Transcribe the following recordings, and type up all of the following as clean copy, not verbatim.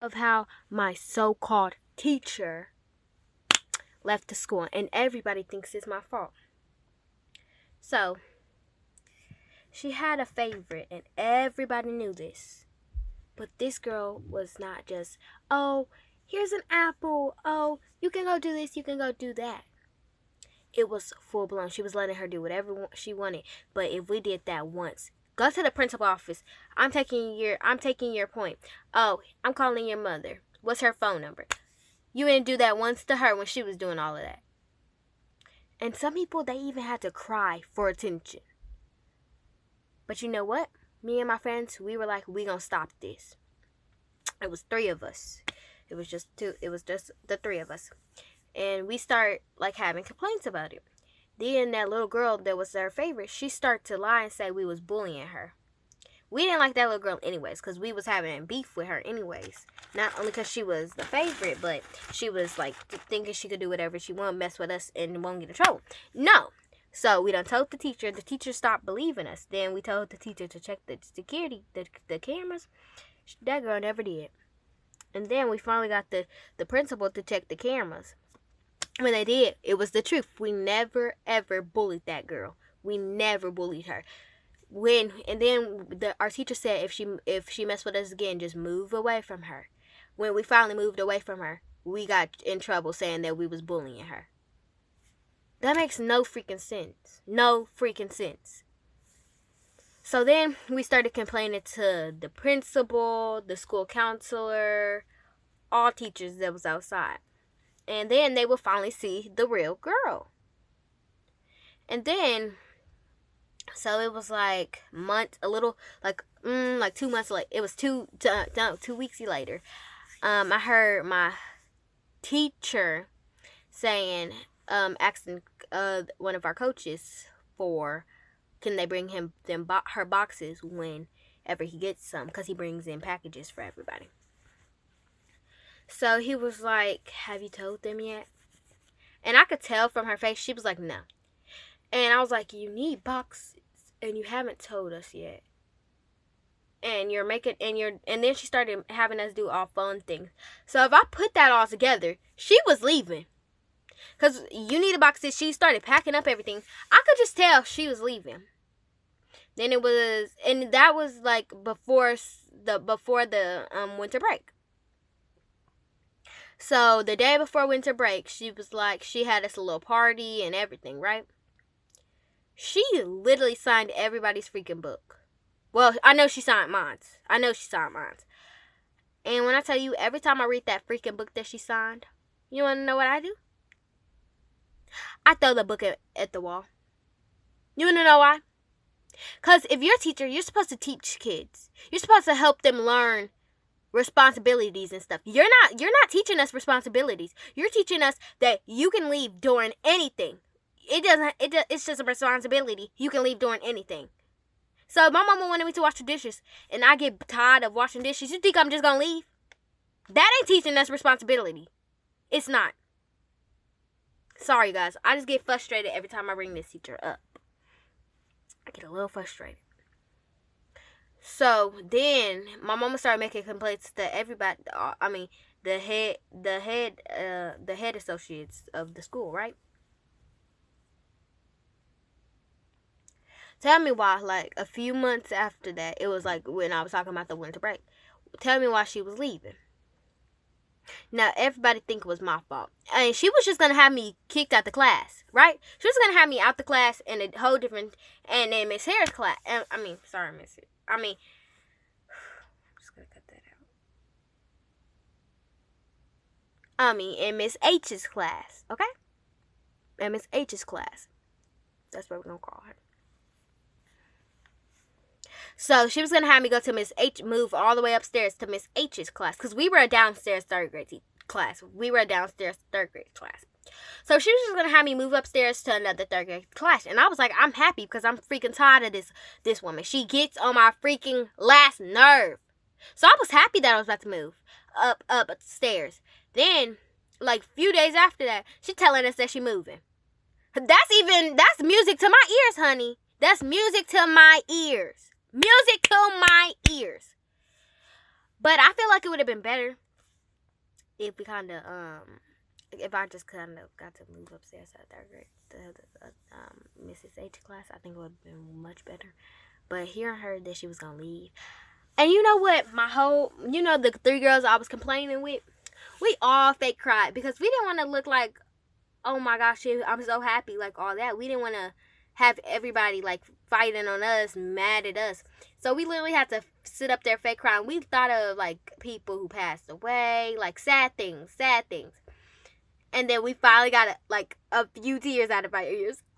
of how my so-called teacher left the school, and everybody thinks it's my fault. So, she had a favorite, and everybody knew this. But this girl was not just, oh, here's an apple. Oh, you can go do this, you can go do that. It was full blown. She was letting her do whatever she wanted. But if we did that once, go to the principal office. I'm taking your point. Oh, I'm calling your mother. What's her phone number? You didn't do that once to her when she was doing all of that. And some people, they even had to cry for attention. But you know what? Me and my friends, we were like, we gonna stop this. It was 3 of us. It was just the 3 of us. And we start like having complaints about it. Then that little girl that was our favorite, she started to lie and say we was bullying her. We didn't like that little girl anyways, because we was having beef with her anyways. Not only because she was the favorite, but she was like thinking she could do whatever she wanted, mess with us, and won't get in trouble. No. So we done told the teacher. The teacher stopped believing us. Then we told the teacher to check the security, the cameras. That girl never did. And then we finally got the principal to check the cameras. When they did, it was the truth. We never ever bullied that girl. We never bullied her. Our teacher said if she messed with us again, just move away from her. When we finally moved away from her, we got in trouble saying that we was bullying her. That makes no freaking sense. No freaking sense. So then we started complaining to the principal, the school counselor, all teachers that was outside. And then they would finally see the real girl. And then, so it was like months, a little, like 2 months later. It was 2 weeks later. I heard my teacher saying, asking one of our coaches for, can they bring him her boxes whenever he gets some, because he brings in packages for everybody. So he was like, have you told them yet? And I could tell from her face, she was like, no. And I was like, you need boxes, and you haven't told us yet. And then she started having us do all fun things. So if I put that all together, she was leaving. Because you need a boxes, she started packing up everything. I could just tell she was leaving. Then and that was like before the winter break. So the day before winter break, she was like, she had us a little party and everything, right? She literally signed everybody's freaking book. Well, I know she signed mine. And when I tell you, every time I read that freaking book that she signed, you want to know what I do? I throw the book at the wall. You want to know why? Because if you're a teacher, you're supposed to teach kids. You're supposed to help them learn responsibilities and stuff. You're not teaching us responsibilities. You're teaching us that you can leave doing anything. It's just a responsibility. You can leave doing anything. So if my mama wanted me to wash the dishes and I get tired of washing dishes, you think I'm just gonna leave? That ain't teaching us responsibility. It's not. Sorry guys, I just get frustrated every time I bring this teacher up. I get a little frustrated. So then my mama started making complaints to everybody. The head associates of the school, right? Tell me why, like a few months after that, it was like when I was talking about the winter break. Tell me why she was leaving. Now everybody think it was my fault, and she was just gonna have me kicked out the class, right? She was gonna have me out the class in a whole different, and then Miss Harris' class. I'm just gonna cut that out. In Miss H's class, okay? In Miss H's class, that's what we're gonna call her. So she was gonna have me go to Miss H, move all the way upstairs to Miss H's class, because we were a downstairs third grade class. So she was just gonna have me move upstairs to another third grade class, and I was like, I'm happy because I'm freaking tired of this woman. She gets on my freaking last nerve. So I was happy that I was about to move upstairs. Then, like few days after that, she telling us that she moving. That's music to my ears, honey. That's music to my ears. Music to my ears. But I feel like it would have been better if we kind of if I just kind of got to move upstairs at third grade to the Mrs. H class, I think it would have been much better. But hearing her that she was gonna leave, and you know what, the 3 girls I was complaining with, we all fake cried because we didn't want to look like, oh my gosh, I'm so happy, like all that. We didn't want to have everybody like fighting on us, mad at us. So we literally had to sit up there fake crying. We thought of like people who passed away, like sad things. And then we finally got like a few tears out of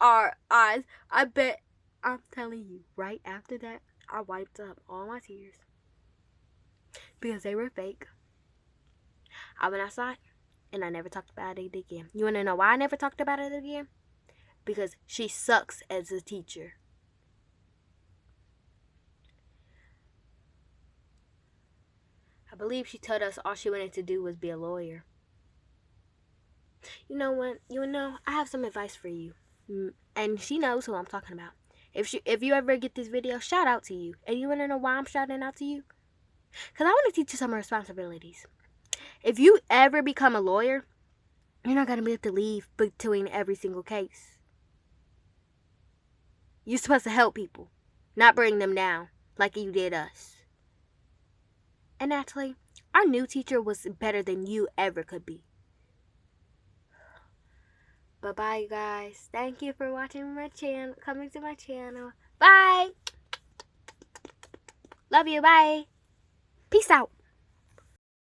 our eyes. I bet, I'm telling you, right after that, I wiped up all my tears because they were fake. I went outside and I never talked about it again. You want to know why I never talked about it again? Because she sucks as a teacher. I believe she told us all she wanted to do was be a lawyer. You know what? I have some advice for you. And she knows who I'm talking about. If you ever get this video, shout out to you. And you want to know why I'm shouting out to you? Because I want to teach you some responsibilities. If you ever become a lawyer, you're not going to be able to leave between every single case. You're supposed to help people, not bring them down like you did us. And Natalie, our new teacher was better than you ever could be. Bye-bye, you guys. Thank you for watching my channel, coming to my channel. Bye. Love you. Bye. Peace out.